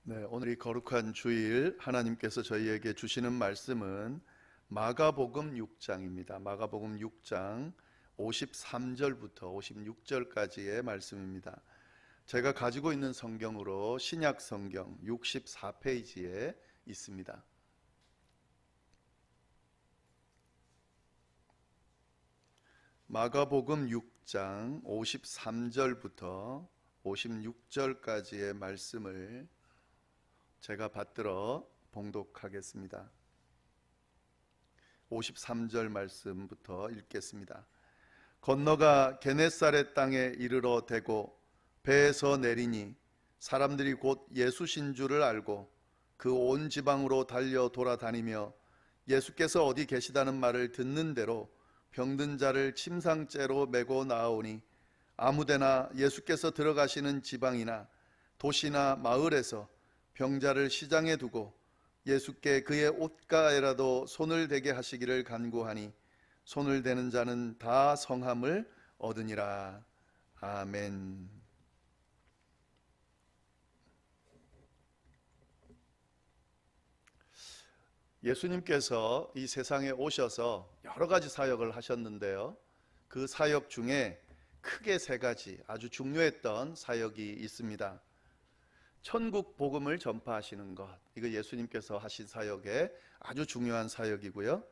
네, 오늘 이 거룩한 주일 하나님께서 저희에게 주시는 말씀은 마가복음 6장입니다. 마가복음 6장 53절부터 56절까지의 말씀입니다. 제가 가지고 있는 성경으로 신약 성경 64페이지에 있습니다. 마가복음 6장 53절부터 56절까지의 말씀을 제가 받들어 봉독하겠습니다. 53절 말씀부터 읽겠습니다. 건너가 게네사렛 땅에 이르러 대고 배에서 내리니 사람들이 곧 예수신 줄을 알고 그 온 지방으로 달려 돌아다니며 예수께서 어디 계시다는 말을 듣는 대로 병든 자를 침상째로 메고 나아오니 아무데나 예수께서 들어가시는 지방이나 도시나 마을에서 병자를 시장에 두고 예수께 그의 옷가에라도 손을 대게 하시기를 간구하니 손을 대는 자는 다 성함을 얻으니라. 아멘. 예수님께서 이 세상에 오셔서 여러 가지 사역을 하셨는데요, 그 사역 중에 크게 세 가지 아주 중요했던 사역이 있습니다. 천국 복음을 전파하시는 것, 이거 예수님께서 하신 사역의 아주 중요한 사역이고요.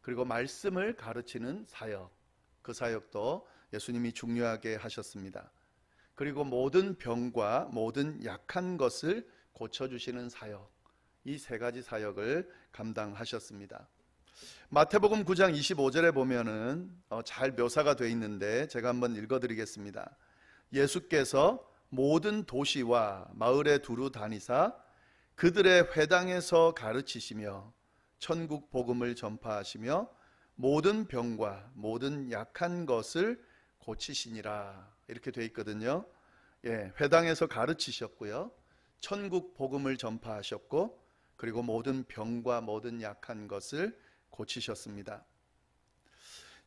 그리고 말씀을 가르치는 사역, 그 사역도 예수님이 중요하게 하셨습니다. 그리고 모든 병과 모든 약한 것을 고쳐주시는 사역, 이 세 가지 사역을 감당하셨습니다. 마태복음 9장 25절에 보면은 잘 묘사가 되어 있는데 제가 한번 읽어드리겠습니다. 예수께서 모든 도시와 마을에 두루 다니사 그들의 회당에서 가르치시며 천국 복음을 전파하시며 모든 병과 모든 약한 것을 고치시니라, 이렇게 되어 있거든요. 회당에서 가르치셨고요, 천국 복음을 전파하셨고, 그리고 모든 병과 모든 약한 것을 고치셨습니다.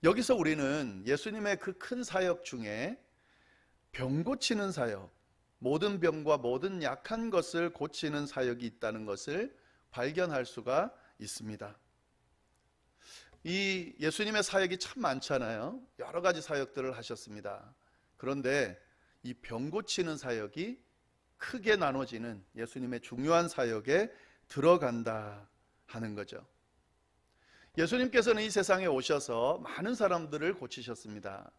여기서 우리는 예수님의 그 큰 사역 중에 병 고치는 사역, 모든 병과 모든 약한 것을 고치는 사역이 있다는 것을 발견할 수가 있습니다. 이 예수님의 사역이 참 많잖아요. 여러 가지 사역들을 하셨습니다. 그런데 이 병 고치는 사역이 크게 나눠지는 예수님의 중요한 사역에 들어간다 하는 거죠. 예수님께서는 이 세상에 오셔서 많은 사람들을 고치셨습니다.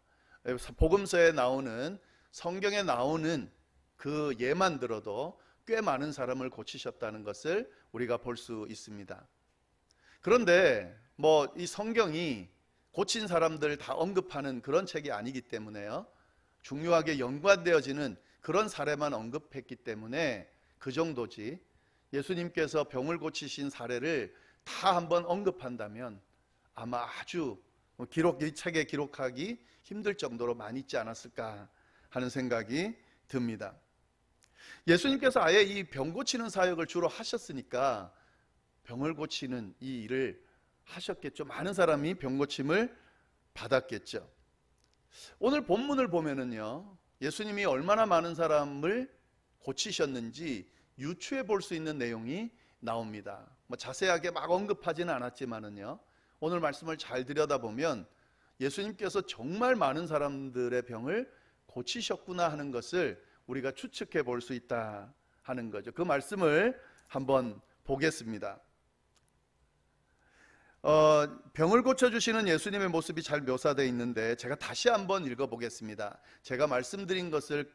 복음서에 나오는, 성경에 나오는 그 예만 들어도 꽤 많은 사람을 고치셨다는 것을 우리가 볼 수 있습니다. 그런데 이 성경이 고친 사람들 다 언급하는 그런 책이 아니기 때문에요, 중요하게 연관되어지는 그런 사례만 언급했기 때문에 그 정도지, 예수님께서 병을 고치신 사례를 다 한번 언급한다면 아마 아주 이 책에 기록하기 힘들 정도로 많이 있지 않았을까 하는 생각이 듭니다. 예수님께서 아예 이 병 고치는 사역을 주로 하셨으니까 병을 고치는 이 일을 하셨겠죠. 많은 사람이 병 고침을 받았겠죠. 오늘 본문을 보면은요, 예수님이 얼마나 많은 사람을 고치셨는지 유추해 볼 수 있는 내용이 나옵니다. 자세하게 막 언급하지는 않았지만은요, 오늘 말씀을 잘 들여다보면 예수님께서 정말 많은 사람들의 병을 고치셨구나 하는 것을 우리가 추측해 볼 수 있다 하는 거죠. 그 말씀을 한번 보겠습니다. 병을 고쳐주시는 예수님의 모습이 잘 묘사되어 있는데 제가 다시 한번 읽어보겠습니다. 제가 말씀드린 것을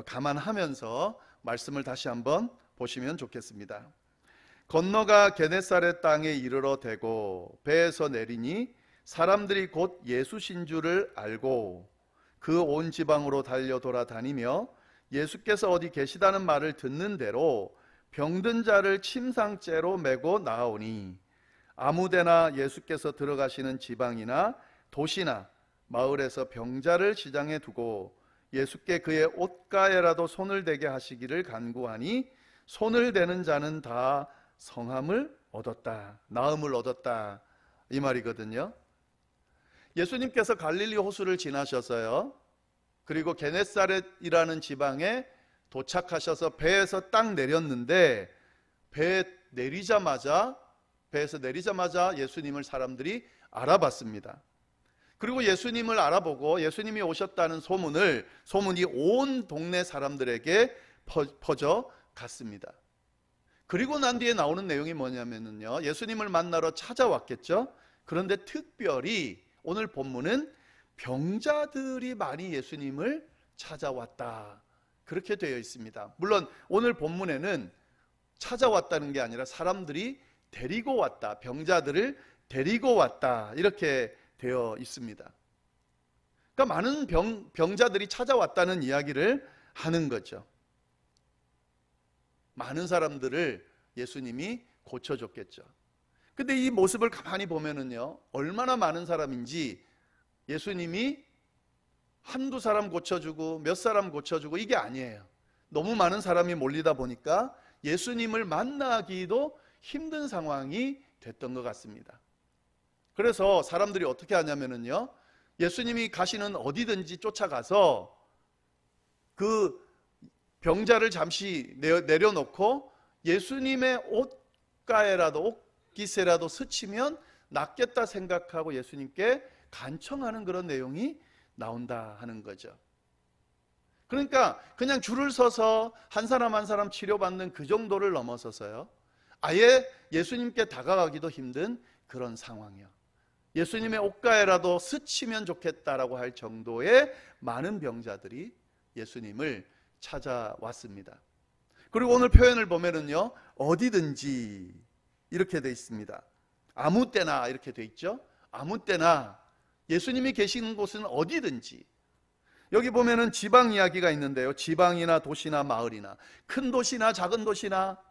감안하면서 말씀을 다시 한번 보시면 좋겠습니다. 건너가 게네사렛 땅에 이르러 대고 배에서 내리니 사람들이 곧 예수신 줄을 알고 그 온 지방으로 달려 돌아다니며 예수께서 어디 계시다는 말을 듣는 대로 병든 자를 침상째로 메고 나아오니 아무데나 예수께서 들어가시는 지방이나 도시나 마을에서 병자를 시장에 두고 예수께 그의 옷가에라도 손을 대게 하시기를 간구하니 손을 대는 자는 다 성함을 얻었다, 나음을 얻었다, 이 말이거든요. 예수님께서 갈릴리 호수를 지나셔서요, 그리고 게네사렛이라는 지방에 도착하셔서 배에서 딱 내렸는데 배에서 내리자마자 예수님을 사람들이 알아봤습니다. 그리고 예수님을 알아보고 예수님이 오셨다는 소문이 온 동네 사람들에게 퍼져 갔습니다. 그리고 난 뒤에 나오는 내용이 뭐냐면요, 예수님을 만나러 찾아왔겠죠. 그런데 특별히 오늘 본문은 병자들이 많이 예수님을 찾아왔다, 그렇게 되어 있습니다. 물론 오늘 본문에는 찾아왔다는 게 아니라 사람들이 데리고 왔다, 병자들을 데리고 왔다, 이렇게 되어 있습니다. 그러니까 많은 병자들이 찾아왔다는 이야기를 하는 거죠. 많은 사람들을 예수님이 고쳐줬겠죠. 근데 이 모습을 가만히 보면은요, 얼마나 많은 사람인지, 예수님이 한두 사람 고쳐주고 몇 사람 고쳐주고 이게 아니에요. 너무 많은 사람이 몰리다 보니까 예수님을 만나기도 힘든 상황이 됐던 것 같습니다. 그래서 사람들이 어떻게 하냐면요, 예수님이 가시는 어디든지 쫓아가서 그 병자를 잠시 내려놓고 예수님의 옷깃에라도 스치면 낫겠다 생각하고 예수님께 간청하는 그런 내용이 나온다 하는 거죠. 그러니까 그냥 줄을 서서 한 사람 한 사람 치료받는 그 정도를 넘어서서요, 아예 예수님께 다가가기도 힘든 그런 상황이요, 예수님의 옷가에라도 스치면 좋겠다라고 할 정도의 많은 병자들이 예수님을 찾아왔습니다. 그리고 오늘 표현을 보면은요, 어디든지 이렇게 돼 있습니다. 아무 때나 이렇게 돼 있죠. 아무 때나, 예수님이 계시는 곳은 어디든지. 여기 보면은 지방 이야기가 있는데요, 지방이나 도시나 마을이나, 큰 도시나 작은 도시나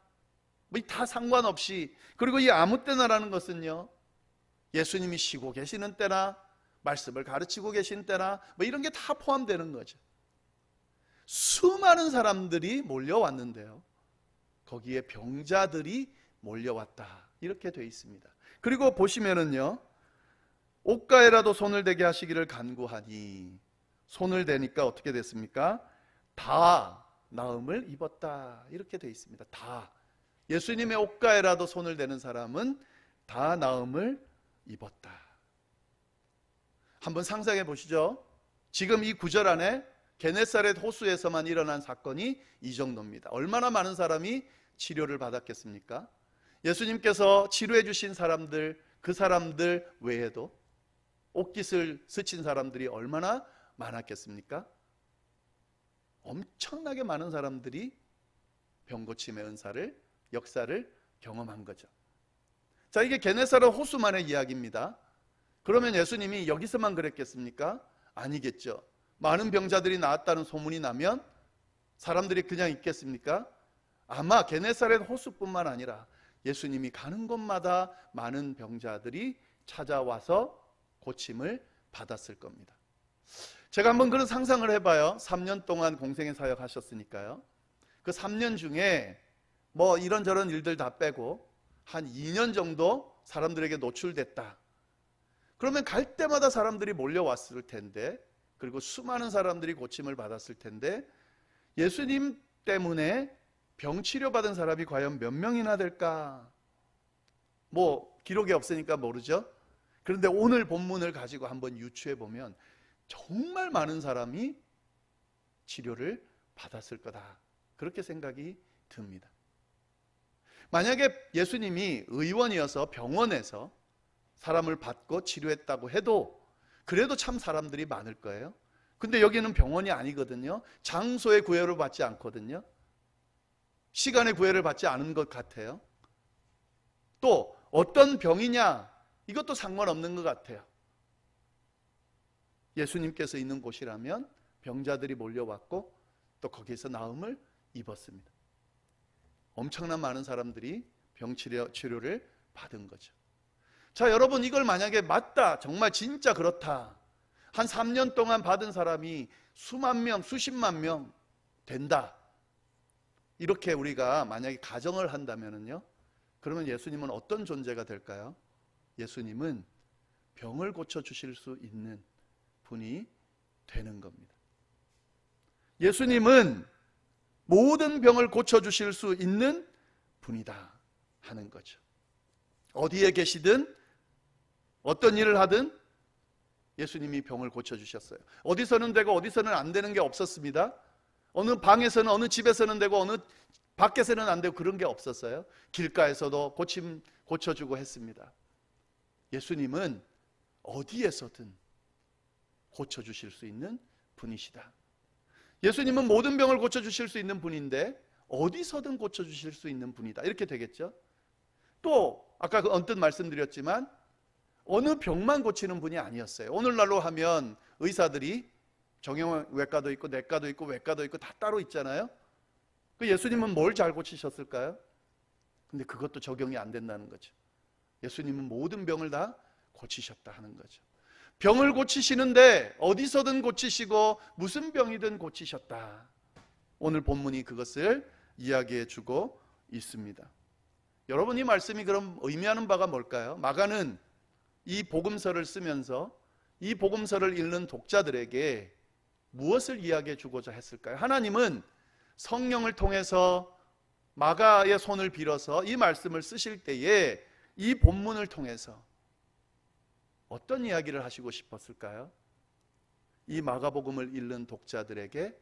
뭐 다 상관없이, 그리고 이 아무 때나라는 것은요, 예수님이 쉬고 계시는 때나 말씀을 가르치고 계신 때나 뭐 이런 게 다 포함되는 거죠. 수많은 사람들이 몰려왔는데요, 거기에 병자들이 몰려왔다, 이렇게 되어 있습니다. 그리고 보시면은요, 옷가에라도 손을 대게 하시기를 간구하니, 손을 대니까 어떻게 됐습니까? 다 나음을 입었다, 이렇게 되어 있습니다. 다, 예수님의 옷가에라도 손을 대는 사람은 다 나음을 입었다. 한번 상상해 보시죠. 지금 이 구절 안에 게네사렛 호수에서만 일어난 사건이 이 정도입니다. 얼마나 많은 사람이 치료를 받았겠습니까? 예수님께서 치료해 주신 사람들, 그 사람들 외에도 옷깃을 스친 사람들이 얼마나 많았겠습니까? 엄청나게 많은 사람들이 병고침의 은사를, 역사를 경험한 거죠. 자, 이게 게네사렛 호수만의 이야기입니다. 그러면 예수님이 여기서만 그랬겠습니까? 아니겠죠. 많은 병자들이 나왔다는 소문이 나면 사람들이 그냥 있겠습니까? 아마 게네사렛 호수뿐만 아니라 예수님이 가는 곳마다 많은 병자들이 찾아와서 고침을 받았을 겁니다. 제가 한번 그런 상상을 해봐요. 3년 동안 공생애 사역 하셨으니까요. 그 3년 중에 뭐 이런저런 일들 다 빼고 한 2년 정도 사람들에게 노출됐다. 그러면 갈 때마다 사람들이 몰려왔을 텐데, 그리고 수많은 사람들이 고침을 받았을 텐데, 예수님 때문에 병 치료받은 사람이 과연 몇 명이나 될까? 뭐 기록이 없으니까 모르죠. 그런데 오늘 본문을 가지고 한번 유추해 보면 정말 많은 사람이 치료를 받았을 거다, 그렇게 생각이 듭니다. 만약에 예수님이 의원이어서 병원에서 사람을 받고 치료했다고 해도 그래도 참 사람들이 많을 거예요. 근데 여기는 병원이 아니거든요. 장소의 구애를 받지 않거든요. 시간의 구애를 받지 않은 것 같아요. 또 어떤 병이냐, 이것도 상관없는 것 같아요. 예수님께서 있는 곳이라면 병자들이 몰려왔고 또 거기에서 나음을 입었습니다. 엄청난 많은 사람들이 병치료를 받은 거죠. 자, 여러분, 이걸 만약에 맞다, 정말 진짜 그렇다, 한 3년 동안 받은 사람이 수만 명, 수십만 명 된다, 이렇게 우리가 만약에 가정을 한다면요, 그러면 예수님은 어떤 존재가 될까요? 예수님은 병을 고쳐주실 수 있는 분이 되는 겁니다. 예수님은 모든 병을 고쳐주실 수 있는 분이다 하는 거죠. 어디에 계시든 어떤 일을 하든 예수님이 병을 고쳐주셨어요. 어디서는 되고 어디서는 안 되는 게 없었습니다. 어느 방에서는, 어느 집에서는 되고 어느 밖에서는 안 되고 그런 게 없었어요. 길가에서도 고쳐주고 했습니다. 예수님은 어디에서든 고쳐주실 수 있는 분이시다. 예수님은 모든 병을 고쳐주실 수 있는 분인데 어디서든 고쳐주실 수 있는 분이다. 이렇게 되겠죠. 또 아까 언뜻 말씀드렸지만 어느 병만 고치는 분이 아니었어요. 오늘날로 하면 의사들이 정형외과도 있고 내과도 있고 외과도 있고 다 따로 있잖아요. 그 예수님은 뭘 잘 고치셨을까요? 근데 그것도 적용이 안 된다는 거죠. 예수님은 모든 병을 다 고치셨다 하는 거죠. 병을 고치시는데 어디서든 고치시고 무슨 병이든 고치셨다. 오늘 본문이 그것을 이야기해 주고 있습니다. 여러분, 이 말씀이 그럼 의미하는 바가 뭘까요? 마가는 이 복음서를 쓰면서 이 복음서를 읽는 독자들에게 무엇을 이야기해 주고자 했을까요? 하나님은 성령을 통해서 마가의 손을 빌어서 이 말씀을 쓰실 때에 이 본문을 통해서 어떤 이야기를 하시고 싶었을까요? 이 마가복음을 읽는 독자들에게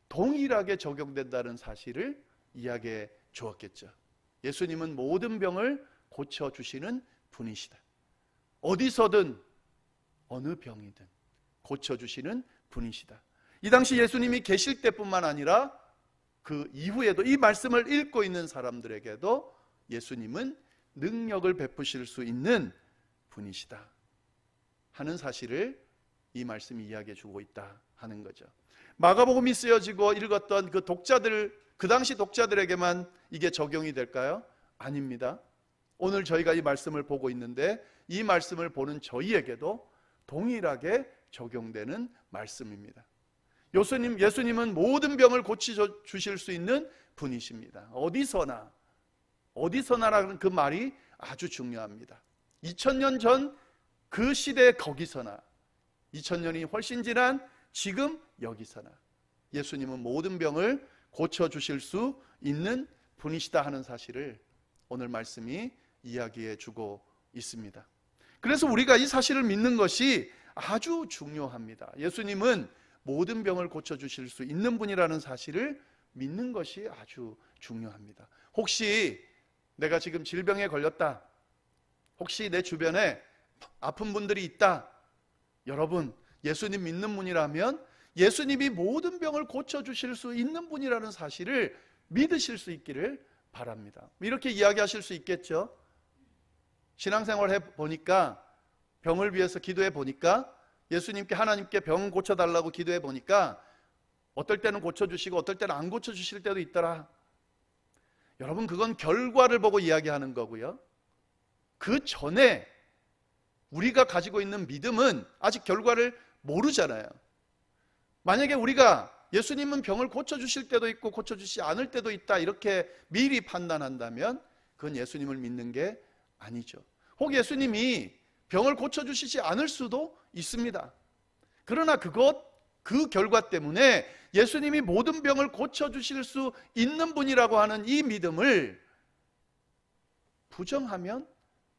동일하게 적용된다는 사실을 이야기해 주었겠죠. 예수님은 모든 병을 고쳐주시는 분이시다. 어디서든 어느 병이든 고쳐주시는 분이시다. 이 당시 예수님이 계실 때뿐만 아니라 그 이후에도 이 말씀을 읽고 있는 사람들에게도 예수님은 능력을 베푸실 수 있는 분이시다 하는 사실을 이 말씀이 이야기해 주고 있다 하는 거죠. 마가복음이 쓰여지고 읽었던 그 독자들, 그 당시 독자들에게만 이게 적용이 될까요? 아닙니다. 오늘 저희가 이 말씀을 보고 있는데 이 말씀을 보는 저희에게도 동일하게 적용되는 말씀입니다. 예수님은 모든 병을 고쳐주실 수 있는 분이십니다. 어디서나라는 그 말이 아주 중요합니다. 2000년 전 그 시대 거기서나 2000년이 훨씬 지난 지금 여기서나 예수님은 모든 병을 고쳐주실 수 있는 분이시다 하는 사실을 오늘 말씀이 이야기해 주고 있습니다. 그래서 우리가 이 사실을 믿는 것이 아주 중요합니다. 예수님은 모든 병을 고쳐주실 수 있는 분이라는 사실을 믿는 것이 아주 중요합니다. 혹시 내가 지금 질병에 걸렸다, 혹시 내 주변에 아픈 분들이 있다, 여러분 예수님 믿는 분이라면 예수님이 모든 병을 고쳐주실 수 있는 분이라는 사실을 믿으실 수 있기를 바랍니다. 이렇게 이야기하실 수 있겠죠. 신앙생활 해보니까, 병을 위해서 기도해 보니까, 예수님께 하나님께 병 고쳐달라고 기도해 보니까 어떨 때는 고쳐주시고 어떨 때는 안 고쳐주실 때도 있더라. 여러분, 그건 결과를 보고 이야기하는 거고요. 그 전에 우리가 가지고 있는 믿음은 아직 결과를 모르잖아요. 만약에 우리가 예수님은 병을 고쳐주실 때도 있고 고쳐주시지 않을 때도 있다 이렇게 미리 판단한다면 그건 예수님을 믿는 게 아니죠. 혹 예수님이 병을 고쳐주시지 않을 수도 있습니다. 그러나 그 결과 때문에 예수님이 모든 병을 고쳐주실 수 있는 분이라고 하는 이 믿음을 부정하면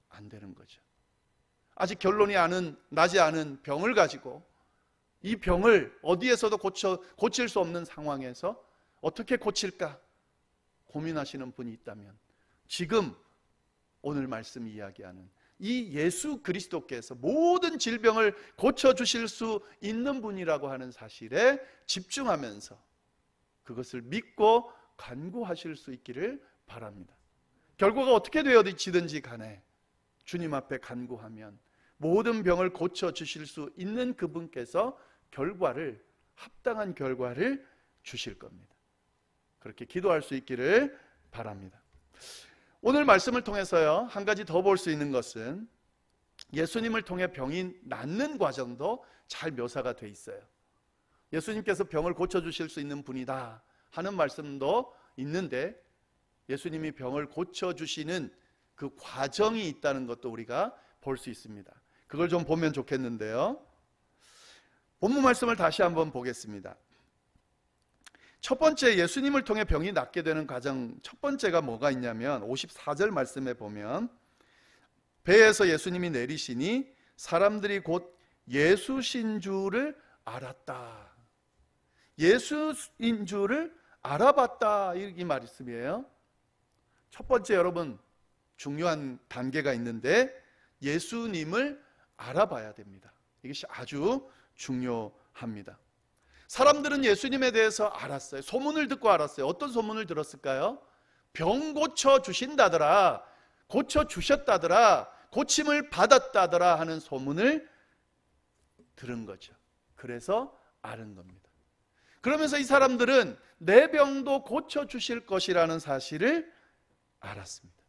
안 되는 거죠. 아직 결론이 나지 않은 병을 가지고 이 병을 어디에서도 고칠 수 없는 상황에서 어떻게 고칠까 고민하시는 분이 있다면 지금 오늘 말씀 이야기하는 이 예수 그리스도께서 모든 질병을 고쳐주실 수 있는 분이라고 하는 사실에 집중하면서 그것을 믿고 간구하실 수 있기를 바랍니다. 결과가 어떻게 되어지든지 간에 주님 앞에 간구하면 모든 병을 고쳐주실 수 있는 그분께서 합당한 결과를 주실 겁니다. 그렇게 기도할 수 있기를 바랍니다. 오늘 말씀을 통해서요, 한 가지 더 볼 수 있는 것은 예수님을 통해 병이 낫는 과정도 잘 묘사가 돼 있어요. 예수님께서 병을 고쳐주실 수 있는 분이다 하는 말씀도 있는데 예수님이 병을 고쳐주시는 그 과정이 있다는 것도 우리가 볼 수 있습니다. 그걸 좀 보면 좋겠는데요. 본문 말씀을 다시 한번 보겠습니다. 첫 번째 예수님을 통해 병이 낫게 되는 가장 첫 번째가 뭐가 있냐면 54절 말씀에 보면 배에서 예수님이 내리시니 사람들이 곧 예수신 줄을 알았다. 예수인 줄을 알아봤다, 이 말씀이에요. 첫 번째 여러분 중요한 단계가 있는데 예수님을 알아봐야 됩니다. 이것이 아주 중요합니다. 사람들은 예수님에 대해서 알았어요. 소문을 듣고 알았어요. 어떤 소문을 들었을까요? 병 고쳐 주신다더라, 고쳐 주셨다더라, 고침을 받았다더라 하는 소문을 들은 거죠. 그래서 아는 겁니다. 그러면서 이 사람들은 내 병도 고쳐 주실 것이라는 사실을 알았습니다.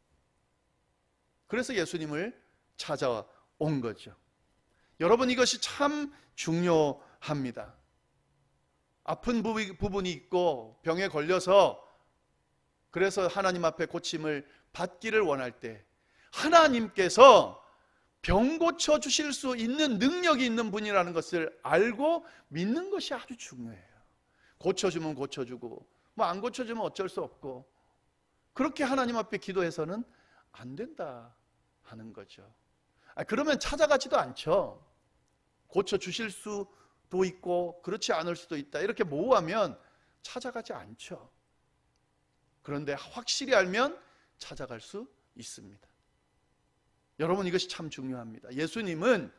그래서 예수님을 찾아온 거죠. 여러분, 이것이 참 중요합니다. 아픈 부분이 있고 병에 걸려서 그래서 하나님 앞에 고침을 받기를 원할 때 하나님께서 병 고쳐 주실 수 있는 능력이 있는 분이라는 것을 알고 믿는 것이 아주 중요해요. 고쳐주면 고쳐주고 뭐 안 고쳐주면 어쩔 수 없고 그렇게 하나님 앞에 기도해서는 안 된다 하는 거죠. 그러면 찾아가지도 않죠. 고쳐주실 수도 있고 그렇지 않을 수도 있다, 이렇게 모호하면 찾아가지 않죠. 그런데 확실히 알면 찾아갈 수 있습니다. 여러분, 이것이 참 중요합니다. 예수님은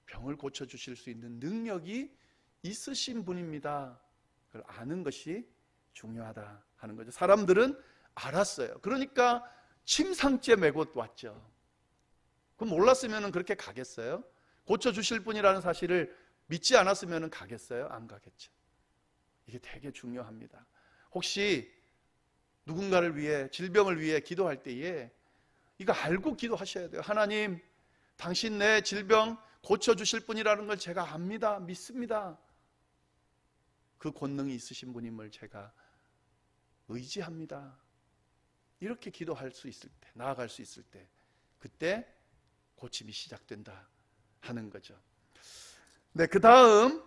병을 고쳐주실 수 있는 능력이 있으신 분입니다. 그걸 아는 것이 중요하다 하는 거죠. 사람들은 알았어요. 그러니까 침상째 메고 왔죠. 그럼 몰랐으면 그렇게 가겠어요? 고쳐주실 분이라는 사실을 믿지 않았으면 가겠어요? 안 가겠죠. 이게 되게 중요합니다. 혹시 누군가를 위해, 질병을 위해 기도할 때에 이거 알고 기도하셔야 돼요. 하나님, 당신 내 질병 고쳐주실 분이라는 걸 제가 압니다. 믿습니다. 그 권능이 있으신 분임을 제가 의지합니다. 이렇게 기도할 수 있을 때, 나아갈 수 있을 때, 그때 고침이 시작된다 하는 거죠. 네, 그 다음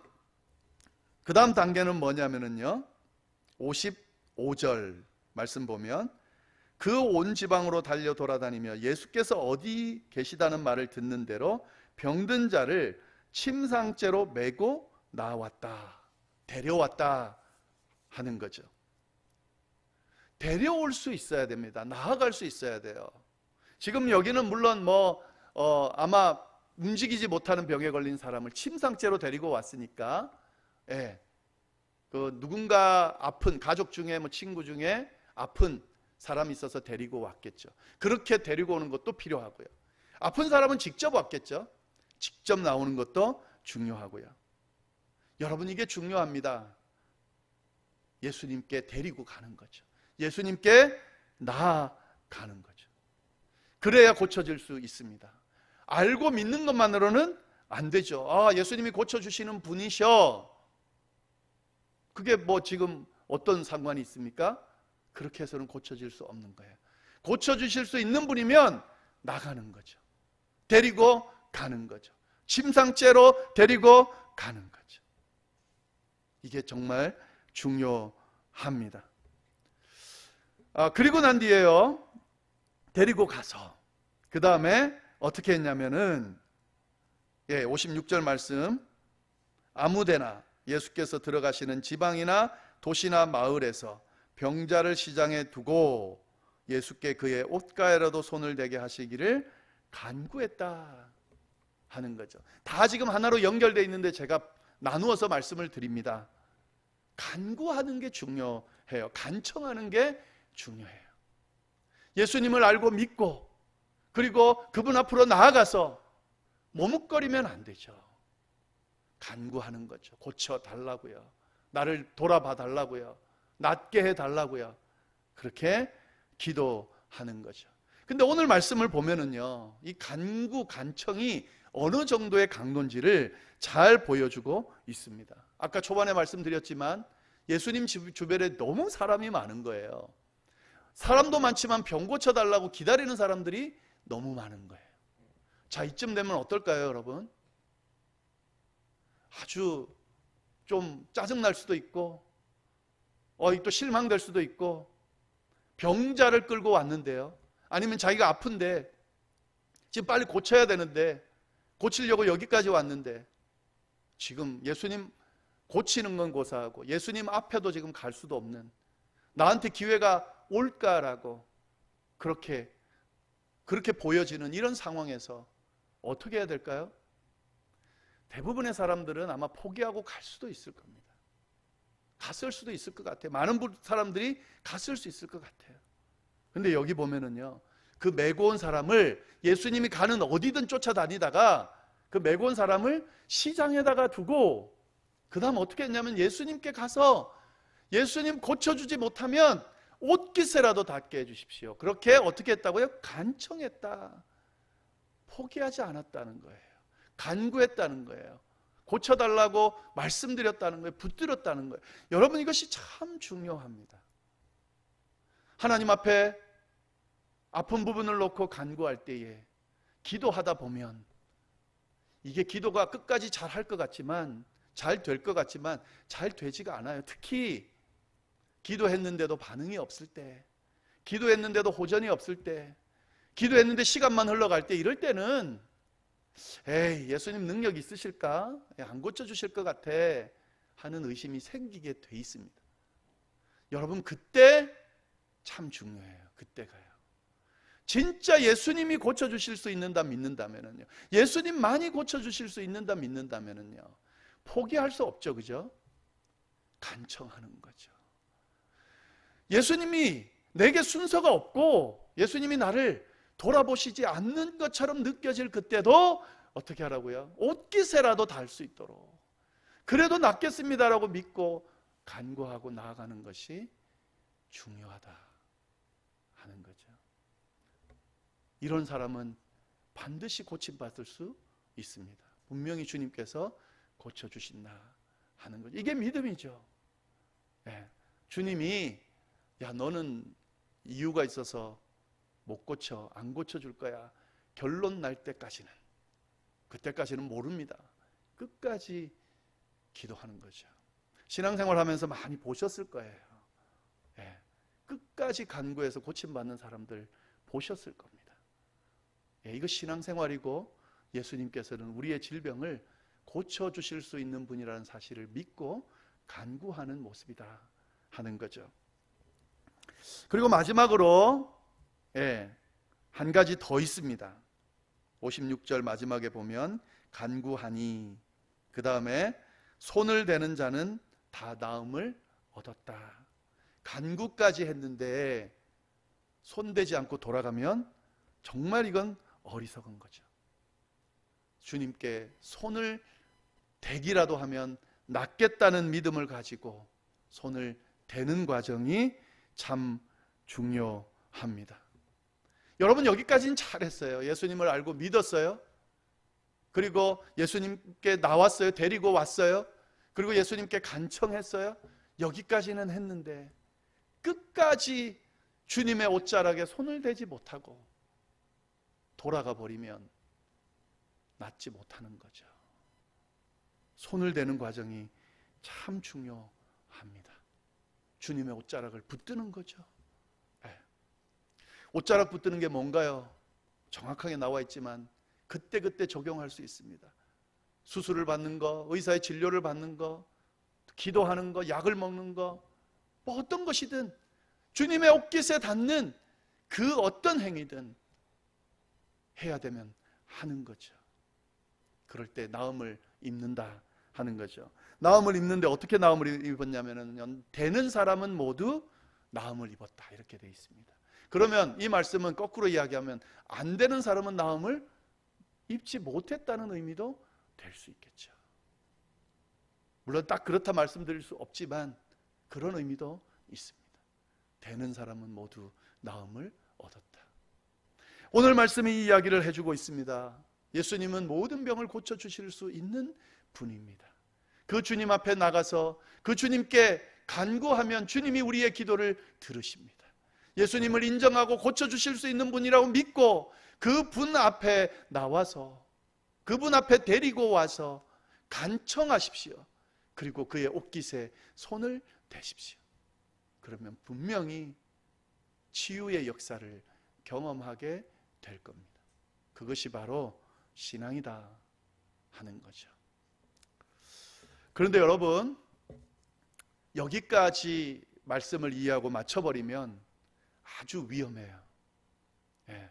단계는 뭐냐면요, 55절 말씀 보면 그 온 지방으로 달려 돌아다니며 예수께서 어디 계시다는 말을 듣는 대로 병든 자를 침상째로 메고 나왔다, 데려왔다 하는 거죠. 데려올 수 있어야 됩니다. 나아갈 수 있어야 돼요. 지금 여기는 물론 아마 움직이지 못하는 병에 걸린 사람을 침상째로 데리고 왔으니까, 그 누군가 아픈 가족 중에 친구 중에 아픈 사람이 있어서 데리고 왔겠죠. 그렇게 데리고 오는 것도 필요하고요. 아픈 사람은 직접 왔겠죠. 직접 나오는 것도 중요하고요. 여러분, 이게 중요합니다. 예수님께 데리고 가는 거죠. 예수님께 나아가는 거죠. 그래야 고쳐질 수 있습니다. 알고 믿는 것만으로는 안 되죠. 예수님이 고쳐주시는 분이셔. 그게 지금 어떤 상관이 있습니까? 그렇게 해서는 고쳐질 수 없는 거예요. 고쳐주실 수 있는 분이면 나가는 거죠. 데리고 가는 거죠. 침상째로 데리고 가는 거죠. 이게 정말 중요합니다. 그리고 난 뒤에요, 데리고 가서 그 다음에 어떻게 했냐면은 56절 말씀, 아무데나 예수께서 들어가시는 지방이나 도시나 마을에서 병자를 시장에 두고 예수께 그의 옷가에라도 손을 대게 하시기를 간구했다 하는 거죠. 다 지금 하나로 연결되어 있는데 제가 나누어서 말씀을 드립니다. 간구하는 게 중요해요. 간청하는 게 중요해요. 예수님을 알고 믿고 그리고 그분 앞으로 나아가서 머뭇거리면 안 되죠. 간구하는 거죠. 고쳐달라고요. 나를 돌아봐 달라고요. 낫게 해달라고요. 그렇게 기도하는 거죠. 근데 오늘 말씀을 보면은요, 이 간청이 어느 정도의 강도인지를 잘 보여주고 있습니다. 아까 초반에 말씀드렸지만 예수님 주변에 너무 사람이 많은 거예요. 사람도 많지만 병 고쳐달라고 기다리는 사람들이 너무 많은 거예요. 자, 이쯤 되면 어떨까요, 여러분? 아주 좀 짜증날 수도 있고 또 실망될 수도 있고, 병자를 끌고 왔는데요, 아니면 자기가 아픈데 지금 빨리 고쳐야 되는데 고치려고 여기까지 왔는데 지금 예수님 고치는 건 고사하고 예수님 앞에도 지금 갈 수도 없는, 나한테 기회가 올까라고 그렇게 보여지는 이런 상황에서 어떻게 해야 될까요? 대부분의 사람들은 아마 포기하고 갈 수도 있을 겁니다. 갔을 수도 있을 것 같아요. 많은 사람들이 갔을 수 있을 것 같아요. 근데 여기 보면은요, 그 메고 온 사람을 예수님이 가는 어디든 쫓아다니다가 그 메고 온 사람을 시장에다가 두고 그 다음 어떻게 했냐면 예수님께 가서 예수님 고쳐주지 못하면 옷깃에라도 닿게 해주십시오. 그렇게 어떻게 했다고요? 간청했다. 포기하지 않았다는 거예요. 간구했다는 거예요. 고쳐달라고 말씀드렸다는 거예요. 붙들었다는 거예요. 여러분, 이것이 참 중요합니다. 하나님 앞에 아픈 부분을 놓고 간구할 때에 기도하다 보면 이게 기도가 끝까지 잘 할 것 같지만, 잘 될 것 같지만 잘 되지가 않아요. 특히 기도했는데도 반응이 없을 때, 기도했는데도 호전이 없을 때, 기도했는데 시간만 흘러갈 때, 이럴 때는 에이, 예수님 능력 있으실까? 안 고쳐주실 것 같아 하는 의심이 생기게 돼 있습니다. 여러분, 그때 참 중요해요. 그때가요. 진짜 예수님이 고쳐주실 수 있는다 믿는다면요, 예수님만이 고쳐주실 수 있는다 믿는다면요, 포기할 수 없죠. 그죠? 간청하는 거죠. 예수님이 내게 순서가 없고 예수님이 나를 돌아보시지 않는 것처럼 느껴질 그때도 어떻게 하라고요? 옷깃에라도 닿을 수 있도록, 그래도 낫겠습니다라고 믿고 간구하고 나아가는 것이 중요하다 하는 거죠. 이런 사람은 반드시 고침받을 수 있습니다. 분명히 주님께서 고쳐주신다 하는 거죠. 이게 믿음이죠. 네. 주님이 너는 이유가 있어서 못 고쳐, 안 고쳐줄 거야, 결론 날 때까지는, 그때까지는 모릅니다. 끝까지 기도하는 거죠. 신앙생활 하면서 많이 보셨을 거예요. 네. 끝까지 간구해서 고침받는 사람들 보셨을 겁니다. 네. 이거 신앙생활이고 예수님께서는 우리의 질병을 고쳐주실 수 있는 분이라는 사실을 믿고 간구하는 모습이다 하는 거죠. 그리고 마지막으로 한 가지 더 있습니다. 56절 마지막에 보면 간구하니, 그 다음에 손을 대는 자는 다 나음을 얻었다. 간구까지 했는데 손대지 않고 돌아가면 정말 이건 어리석은 거죠. 주님께 손을 대기라도 하면 낫겠다는 믿음을 가지고 손을 대는 과정이 참 중요합니다. 여러분, 여기까지는 잘했어요. 예수님을 알고 믿었어요. 그리고 예수님께 나왔어요. 데리고 왔어요. 그리고 예수님께 간청했어요. 여기까지는 했는데 끝까지 주님의 옷자락에 손을 대지 못하고 돌아가 버리면 낫지 못하는 거죠. 손을 대는 과정이 참 중요합니다. 주님의 옷자락을 붙드는 거죠. 옷자락 붙드는 게 뭔가요? 정확하게 나와 있지만 그때그때 적용할 수 있습니다. 수술을 받는 거, 의사의 진료를 받는 거, 기도하는 거, 약을 먹는 거, 뭐 어떤 것이든 주님의 옷깃에 닿는 그 어떤 행위든 해야 되면 하는 거죠. 그럴 때 나음을 입는다 하는 거죠. 나음을 입는데 어떻게 나음을 입었냐면은 되는 사람은 모두 나음을 입었다 이렇게 되어 있습니다. 그러면 이 말씀은 거꾸로 이야기하면 안 되는 사람은 나음을 입지 못했다는 의미도 될 수 있겠죠. 물론 딱 그렇다 말씀드릴 수 없지만 그런 의미도 있습니다. 되는 사람은 모두 나음을 얻었다. 오늘 말씀이 이 이야기를 해주고 있습니다. 예수님은 모든 병을 고쳐주실 수 있는 분입니다. 그 주님 앞에 나가서 그 주님께 간구하면 주님이 우리의 기도를 들으십니다. 예수님을 인정하고 고쳐주실 수 있는 분이라고 믿고 그 분 앞에 나와서 그분 앞에 데리고 와서 간청하십시오. 그리고 그의 옷깃에 손을 대십시오. 그러면 분명히 치유의 역사를 경험하게 될 겁니다. 그것이 바로 신앙이다 하는 거죠. 그런데 여러분, 여기까지 말씀을 이해하고 맞춰버리면 아주 위험해요. 예.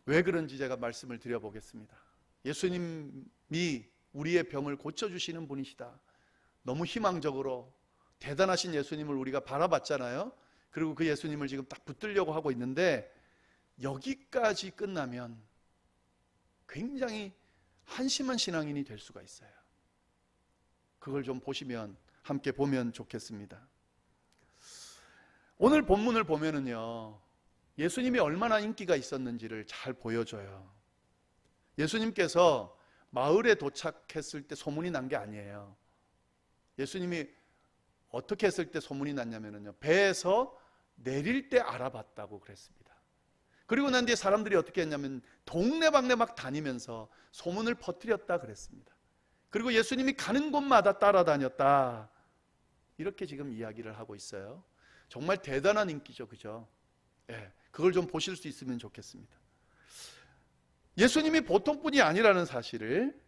왜 그런지 제가 말씀을 드려보겠습니다. 예수님이 우리의 병을 고쳐주시는 분이시다. 너무 희망적으로 대단하신 예수님을 우리가 바라봤잖아요. 그리고 그 예수님을 지금 딱 붙들려고 하고 있는데, 여기까지 끝나면 굉장히 한심한 신앙인이 될 수가 있어요. 그걸 좀 보시면, 함께 보면 좋겠습니다. 오늘 본문을 보면은요, 예수님이 얼마나 인기가 있었는지를 잘 보여줘요. 예수님께서 마을에 도착했을 때 소문이 난 게 아니에요. 예수님이 어떻게 했을 때 소문이 났냐면요, 배에서 내릴 때 알아봤다고 그랬습니다. 그리고 난 뒤에 사람들이 어떻게 했냐면 동네방네 막 다니면서 소문을 퍼뜨렸다 그랬습니다. 그리고 예수님이 가는 곳마다 따라다녔다, 이렇게 지금 이야기를 하고 있어요. 정말 대단한 인기죠, 그죠? 예, 그걸 좀 보실 수 있으면 좋겠습니다. 예수님이 보통 분이 아니라는 사실을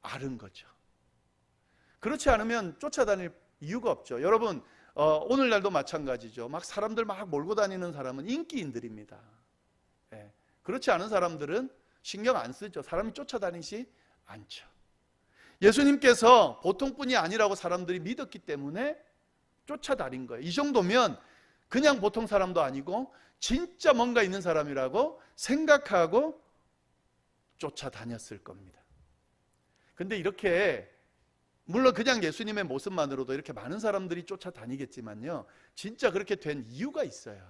아는 거죠. 그렇지 않으면 쫓아다닐 이유가 없죠. 여러분, 오늘날도 마찬가지죠. 막 사람들 막 몰고 다니는 사람은 인기인들입니다. 예, 그렇지 않은 사람들은 신경 안 쓰죠. 사람이 쫓아다니지 않죠. 예수님께서 보통 분이 아니라고 사람들이 믿었기 때문에 쫓아다닌 거예요. 이 정도면 그냥 보통 사람도 아니고 진짜 뭔가 있는 사람이라고 생각하고 쫓아다녔을 겁니다. 근데 이렇게, 물론 그냥 예수님의 모습만으로도 이렇게 많은 사람들이 쫓아다니겠지만요, 진짜 그렇게 된 이유가 있어요.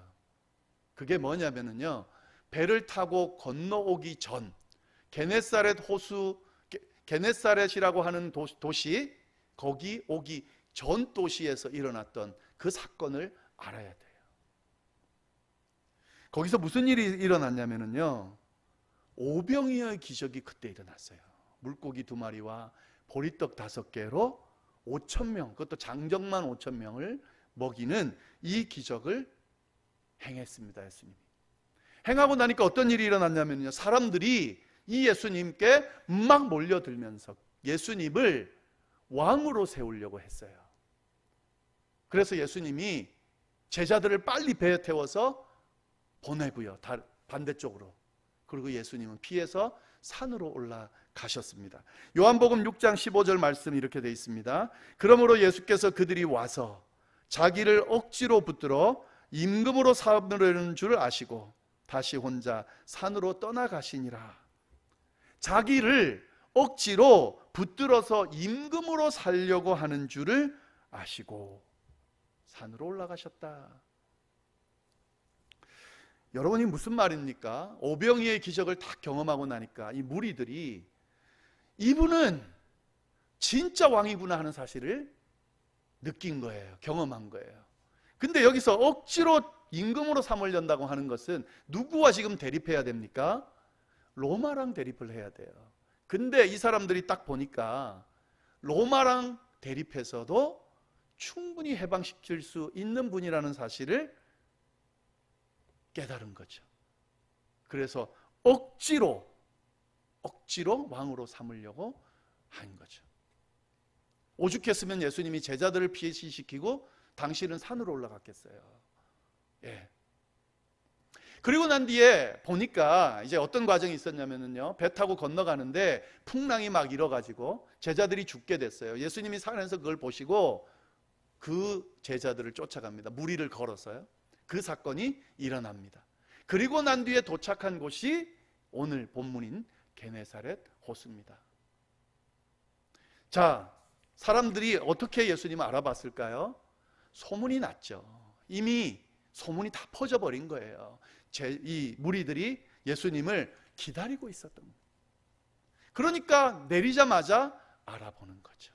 그게 뭐냐면요, 배를 타고 건너오기 전 게네사렛 호수, 게네사렛이라고 하는 도시, 거기 오기 전 도시에서 일어났던 그 사건을 알아야 돼요. 거기서 무슨 일이 일어났냐면요, 오병이어의 기적이 그때 일어났어요. 물고기 2마리와 보리떡 5개로 5,000명, 그것도 장정만 5,000명을 먹이는 이 기적을 행했습니다. 예수님이 행하고 나니까 어떤 일이 일어났냐면요, 사람들이 이 예수님께 막 몰려들면서 예수님을 왕으로 세우려고 했어요. 그래서 예수님이 제자들을 빨리 배에 태워서 보내고요, 반대쪽으로. 그리고 예수님은 피해서 산으로 올라가셨습니다. 요한복음 6장 15절 말씀 이렇게 되어 있습니다. 그러므로 예수께서 그들이 와서 자기를 억지로 붙들어 임금으로 삼으려는 줄 아시고 다시 혼자 산으로 떠나가시니라. 자기를 억지로 붙들어서 임금으로 살려고 하는 줄을 아시고 산으로 올라가셨다. 여러분이 무슨 말입니까? 오병이의 기적을 다 경험하고 나니까 이 무리들이 이분은 진짜 왕이구나 하는 사실을 느낀 거예요. 경험한 거예요. 근데 여기서 억지로 임금으로 삼으려고 하는 것은 누구와 지금 대립해야 됩니까? 로마랑 대립을 해야 돼요. 근데 이 사람들이 딱 보니까 로마랑 대립해서도 충분히 해방시킬 수 있는 분이라는 사실을 깨달은 거죠. 그래서 억지로 왕으로 삼으려고 한 거죠. 오죽했으면 예수님이 제자들을 피시키고 당신은 산으로 올라갔겠어요. 예. 그리고 난 뒤에 보니까 이제 어떤 과정이 있었냐면요, 배 타고 건너가는데 풍랑이 막 일어가지고 제자들이 죽게 됐어요. 예수님이 산에서 그걸 보시고 그 제자들을 쫓아갑니다. 무리를 걸어서요. 그 사건이 일어납니다. 그리고 난 뒤에 도착한 곳이 오늘 본문인 게네사렛 호수입니다. 자, 사람들이 어떻게 예수님을 알아봤을까요? 소문이 났죠. 이미 소문이 다 퍼져버린 거예요. 이 무리들이 예수님을 기다리고 있었던 거예요. 그러니까 내리자마자 알아보는 거죠.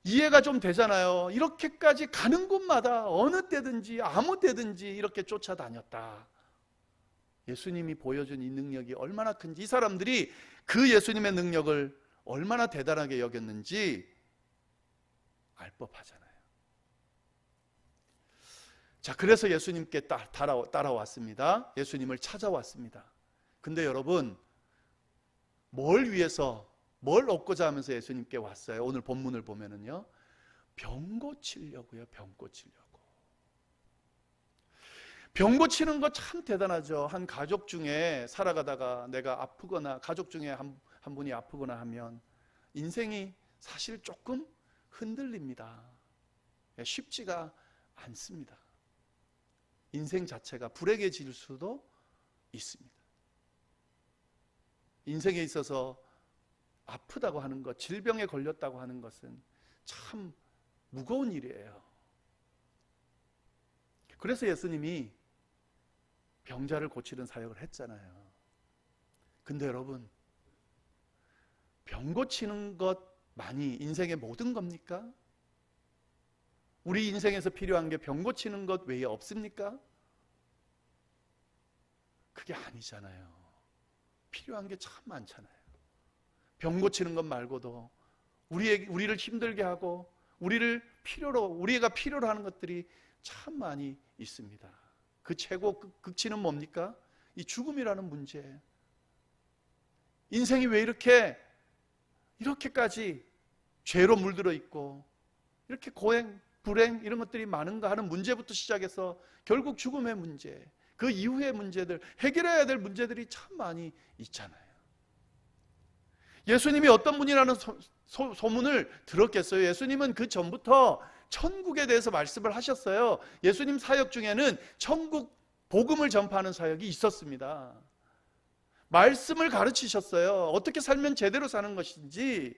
이해가 좀 되잖아요. 이렇게까지 가는 곳마다 어느 때든지 아무 때든지 이렇게 쫓아다녔다. 예수님이 보여준 이 능력이 얼마나 큰지, 이 사람들이 그 예수님의 능력을 얼마나 대단하게 여겼는지 알 법하잖아요. 자, 그래서 예수님께 따라왔습니다. 예수님을 찾아왔습니다. 근데 여러분, 뭘 위해서, 뭘 얻고자 하면서 예수님께 왔어요? 오늘 본문을 보면은요, 병 고치려고요. 병 고치려고. 병 고치는 거 참 대단하죠. 한 가족 중에 살아가다가 내가 아프거나, 가족 중에 한 분이 아프거나 하면 인생이 사실 조금 흔들립니다. 쉽지가 않습니다. 인생 자체가 불행해질 수도 있습니다. 인생에 있어서 아프다고 하는 것, 질병에 걸렸다고 하는 것은 참 무거운 일이에요. 그래서 예수님이 병자를 고치는 사역을 했잖아요. 근데 여러분, 병 고치는 것만이 인생의 모든 겁니까? 우리 인생에서 필요한 게 병 고치는 것 외에 없습니까? 그게 아니잖아요. 필요한 게 참 많잖아요. 병 고치는 것 말고도 우리를 힘들게 하고 우리가 필요로 하는 것들이 참 많이 있습니다. 그 최고 극치는 뭡니까? 이 죽음이라는 문제. 인생이 왜 이렇게까지 죄로 물들어 있고 이렇게 고행, 불행 이런 것들이 많은가 하는 문제부터 시작해서 결국 죽음의 문제, 그 이후의 문제들, 해결해야 될 문제들이 참 많이 있잖아요. 예수님이 어떤 분이라는 소문을 들었겠어요? 예수님은 그 전부터 천국에 대해서 말씀을 하셨어요. 예수님 사역 중에는 천국 복음을 전파하는 사역이 있었습니다. 말씀을 가르치셨어요. 어떻게 살면 제대로 사는 것인지,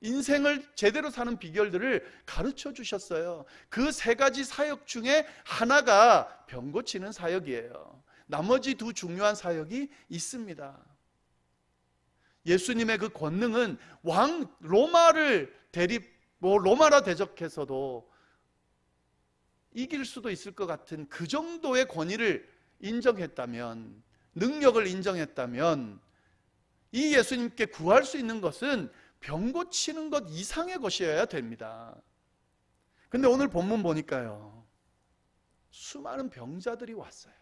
인생을 제대로 사는 비결들을 가르쳐 주셨어요. 그 3가지 사역 중에 하나가 병 고치는 사역이에요. 나머지 2 중요한 사역이 있습니다. 예수님의 그 권능은 로마라 대적해서도 이길 수도 있을 것 같은 그 정도의 권위를 인정했다면, 능력을 인정했다면, 이 예수님께 구할 수 있는 것은 병 고치는 것 이상의 것이어야 됩니다. 근데 오늘 본문 보니까요, 수많은 병자들이 왔어요.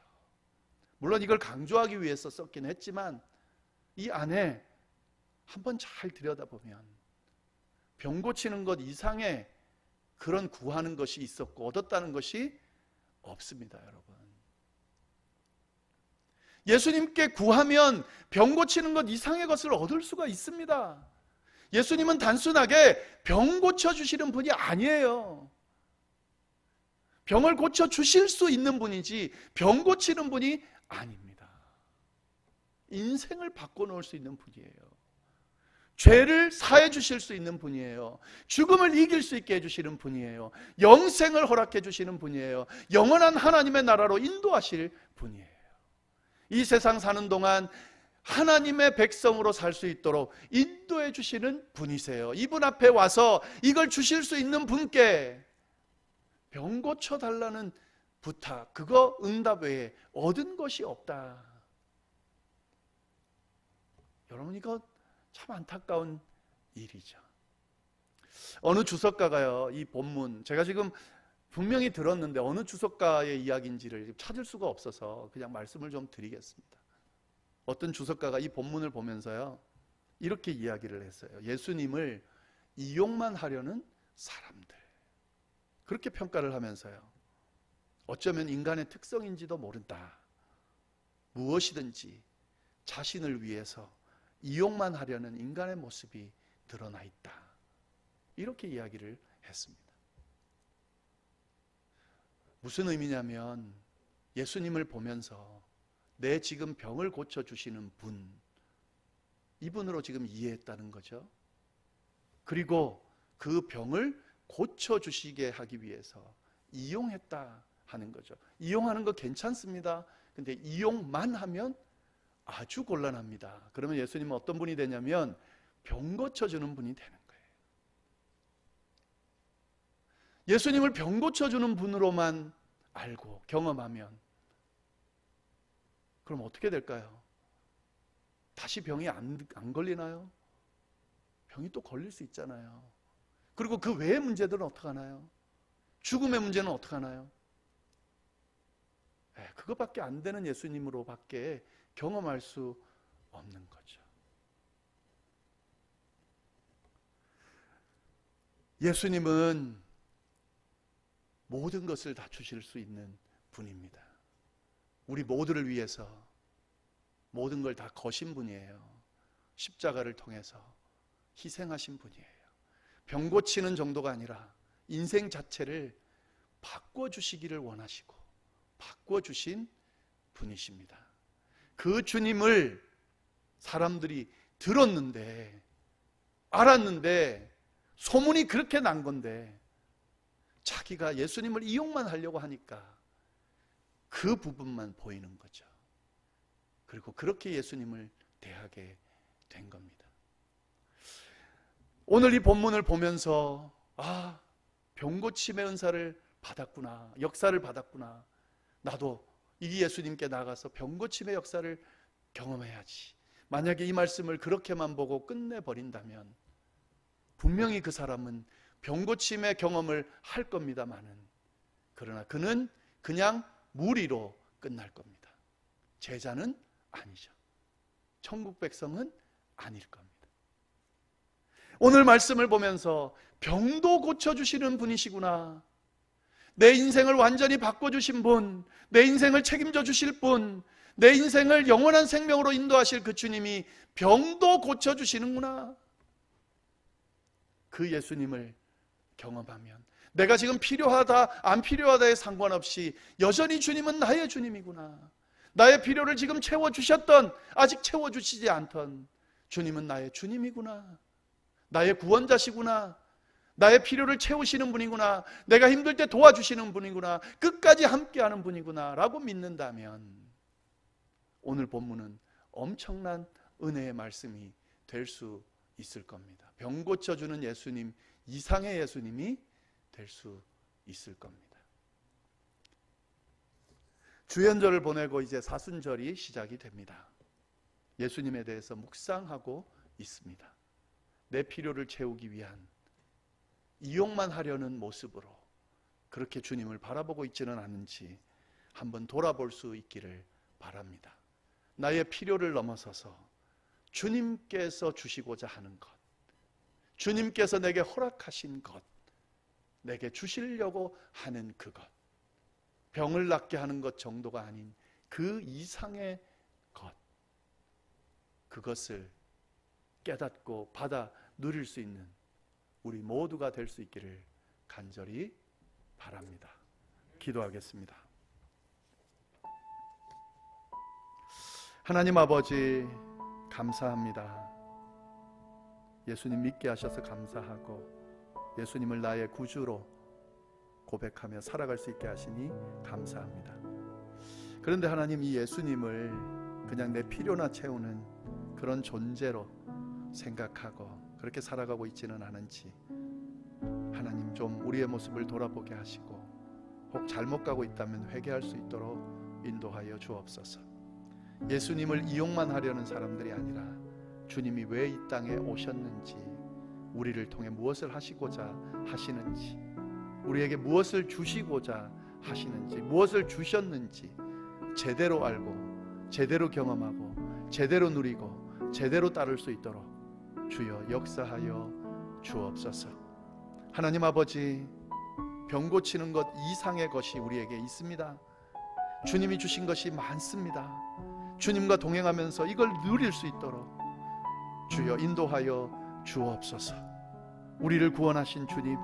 물론 이걸 강조하기 위해서 썼긴 했지만 이 안에 한번 잘 들여다보면 병 고치는 것 이상의 그런 구하는 것이 있었고 얻었다는 것이 없습니다, 여러분. 예수님께 구하면 병 고치는 것 이상의 것을 얻을 수가 있습니다. 예수님은 단순하게 병 고쳐주시는 분이 아니에요. 병을 고쳐주실 수 있는 분이지 병 고치는 분이 아닙니다. 인생을 바꿔놓을 수 있는 분이에요. 죄를 사해 주실 수 있는 분이에요. 죽음을 이길 수 있게 해주시는 분이에요. 영생을 허락해 주시는 분이에요. 영원한 하나님의 나라로 인도하실 분이에요. 이 세상 사는 동안 하나님의 백성으로 살 수 있도록 인도해 주시는 분이세요. 이분 앞에 와서 이걸 주실 수 있는 분께 병 고쳐달라는 부탁, 그거 응답 외에 얻은 것이 없다. 여러분, 이거 참 안타까운 일이죠. 어느 주석가가요, 이 본문, 제가 지금 분명히 들었는데 어느 주석가의 이야기인지를 찾을 수가 없어서 그냥 말씀을 좀 드리겠습니다. 어떤 주석가가 이 본문을 보면서요, 이렇게 이야기를 했어요. 예수님을 이용만 하려는 사람들, 그렇게 평가를 하면서요, 어쩌면 인간의 특성인지도 모른다. 무엇이든지 자신을 위해서 이용만 하려는 인간의 모습이 드러나 있다. 이렇게 이야기를 했습니다. 무슨 의미냐면 예수님을 보면서 내 지금 병을 고쳐주시는 분, 이분으로 지금 이해했다는 거죠. 그리고 그 병을 고쳐주시게 하기 위해서 이용했다 하는 거죠. 이용하는 거 괜찮습니다. 근데 이용만 하면 아주 곤란합니다. 그러면 예수님은 어떤 분이 되냐면 병 고쳐주는 분이 되는 거예요. 예수님을 병 고쳐주는 분으로만 알고 경험하면 그럼 어떻게 될까요? 다시 병이 안 걸리나요? 병이 또 걸릴 수 있잖아요. 그리고 그 외의 문제들은 어떻게 하나요? 죽음의 문제는 어떻게 하나요? 그것밖에 안 되는 예수님으로밖에 경험할 수 없는 거죠. 예수님은 모든 것을 다 주실 수 있는 분입니다. 우리 모두를 위해서 모든 걸 다 거신 분이에요. 십자가를 통해서 희생하신 분이에요. 병 고치는 정도가 아니라 인생 자체를 바꿔주시기를 원하시고 바꿔주신 분이십니다. 그 주님을 사람들이 들었는데, 알았는데, 소문이 그렇게 난 건데 자기가 예수님을 이용만 하려고 하니까 그 부분만 보이는 거죠. 그리고 그렇게 예수님을 대하게 된 겁니다. 오늘 이 본문을 보면서 병고침의 은사를 받았구나, 역사를 받았구나, 나도 이 예수님께 나가서 병고침의 역사를 경험해야지. 만약에 이 말씀을 그렇게만 보고 끝내버린다면 분명히 그 사람은 병고침의 경험을 할 겁니다마는, 그러나 그는 그냥 무리로 끝날 겁니다. 제자는 아니죠. 천국 백성은 아닐 겁니다. 오늘 말씀을 보면서 병도 고쳐주시는 분이시구나, 내 인생을 완전히 바꿔주신 분, 내 인생을 책임져 주실 분, 내 인생을 영원한 생명으로 인도하실 그 주님이 병도 고쳐주시는구나, 그 예수님을 경험하면 내가 지금 필요하다 안 필요하다에 상관없이 여전히 주님은 나의 주님이구나, 나의 필요를 지금 채워주셨던, 아직 채워주시지 않던 주님은 나의 주님이구나, 나의 구원자시구나, 나의 필요를 채우시는 분이구나, 내가 힘들 때 도와주시는 분이구나, 끝까지 함께하는 분이구나 라고 믿는다면 오늘 본문은 엄청난 은혜의 말씀이 될 수 있을 겁니다. 병 고쳐주는 예수님 이상의 예수님이 될 수 있을 겁니다. 주연절을 보내고 이제 사순절이 시작이 됩니다. 예수님에 대해서 묵상하고 있습니다. 내 필요를 채우기 위한, 이용만 하려는 모습으로 그렇게 주님을 바라보고 있지는 않은지 한번 돌아볼 수 있기를 바랍니다. 나의 필요를 넘어서서 주님께서 주시고자 하는 것, 주님께서 내게 허락하신 것, 내게 주시려고 하는 그것, 병을 낫게 하는 것 정도가 아닌 그 이상의 것, 그것을 깨닫고 받아 누릴 수 있는 우리 모두가 될 수 있기를 간절히 바랍니다. 기도하겠습니다. 하나님 아버지, 감사합니다. 예수님 믿게 하셔서 감사하고 예수님을 나의 구주로 고백하며 살아갈 수 있게 하시니 감사합니다. 그런데 하나님, 이 예수님을 그냥 내 필요나 채우는 그런 존재로 생각하고 그렇게 살아가고 있지는 않은지 하나님 좀 우리의 모습을 돌아보게 하시고 혹 잘못 가고 있다면 회개할 수 있도록 인도하여 주옵소서. 예수님을 이용만 하려는 사람들이 아니라 주님이 왜 이 땅에 오셨는지, 우리를 통해 무엇을 하시고자 하시는지, 우리에게 무엇을 주시고자 하시는지, 무엇을 주셨는지 제대로 알고 제대로 경험하고 제대로 누리고 제대로 따를 수 있도록 주여 역사하여 주옵소서. 하나님 아버지, 병 고치는 것 이상의 것이 우리에게 있습니다. 주님이 주신 것이 많습니다. 주님과 동행하면서 이걸 누릴 수 있도록 주여 인도하여 주옵소서. 우리를 구원하신 주님,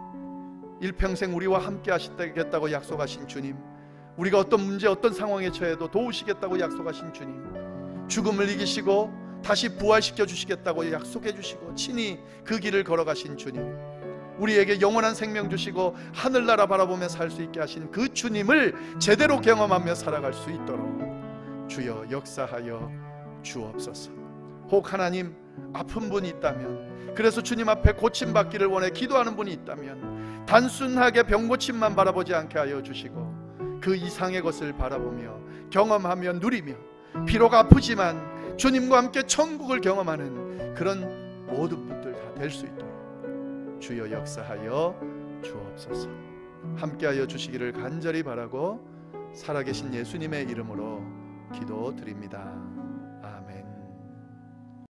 일평생 우리와 함께 하시겠다고 약속하신 주님, 우리가 어떤 문제 어떤 상황에 처해도 도우시겠다고 약속하신 주님, 죽음을 이기시고 다시 부활시켜 주시겠다고 약속해 주시고 친히 그 길을 걸어가신 주님, 우리에게 영원한 생명 주시고 하늘나라 바라보며 살 수 있게 하신 그 주님을 제대로 경험하며 살아갈 수 있도록 주여 역사하여 주옵소서. 혹 하나님 아픈 분이 있다면, 그래서 주님 앞에 고침받기를 원해 기도하는 분이 있다면 단순하게 병 고침만 바라보지 않게 하여 주시고 그 이상의 것을 바라보며 경험하며 누리며 비록 아프지만 주님과 함께 천국을 경험하는 그런 모든 분들 다 될 수 있도록 주여 역사하여 주옵소서. 함께하여 주시기를 간절히 바라고 살아계신 예수님의 이름으로 기도드립니다. 아멘.